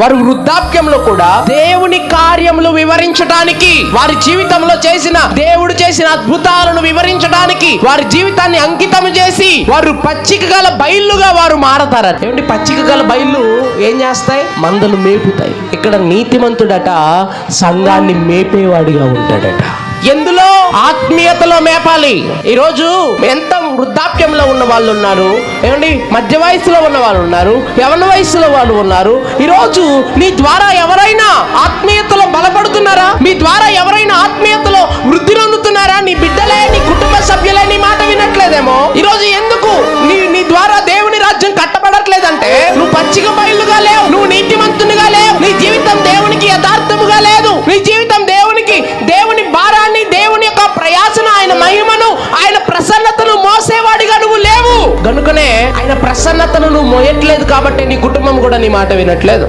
వారు వృద్ధాప్యంలో కూడా దేవుని కార్యములు వివరించడానికి, వారి జీవితంలో చేసిన దేవుడు చేసిన అద్భుతాలను వివరించడానికి వారి జీవితాన్ని అంకితం చేసి వారు పచ్చిక గల బయళ్ళుగా వారు మారతారు. ఏమంటే పచ్చిక గల బయళ్ళు ఏం చేస్తాయి? మందలు మేపుతాయి. ఇక్కడ నీతిమంతుడట సంఘాన్ని మేపేవాడిగా ఉంటాడట. ఎందులో? ఆత్మీయతలో మేపాలి. ఈరోజు ఎంత వృద్ధాప్యంలో ఉన్న వాళ్ళు ఉన్నారు, ఏమండి మధ్య వయసులో ఉన్న వాళ్ళు ఉన్నారు, యవన వయసులో వాళ్ళు ఉన్నారు. ఈరోజు నీ ద్వారా ఎవరైనా ఆత్మీయతలో బలపడుతున్నారా? మీ ద్వారా ఎవరైనా ఆత్మీయతలో వృద్ధి పొందుతున్నారా? నీ బిడ్డలే, నీ కుటుంబ సభ్యులే నీ మాట వినట్లేదేమో. ఈరోజు ఎందుకు నీ ద్వారా దేవుని రాజ్యం కట్టబడట్లేదంటే నువ్వు పచ్చిక బయలుగా లేవు, నువ్వు నీతిమంతునిగా లేవు, నీ జీవితం దేవునికి యథార్థముగా లేదు, నీ జీవితం దేవుని భారాన్ని, దేవుని యొక్క ప్రయాసను, ఆయన మహిమను, ఆయన ప్రసన్నతను మోసేవాడిగా నువ్వు లేవు. కనుకనే ఆయన ప్రసన్నతను నువ్వు మోయట్లేదు కాబట్టి నీ కుటుంబం కూడా నీ మాట వినట్లేదు.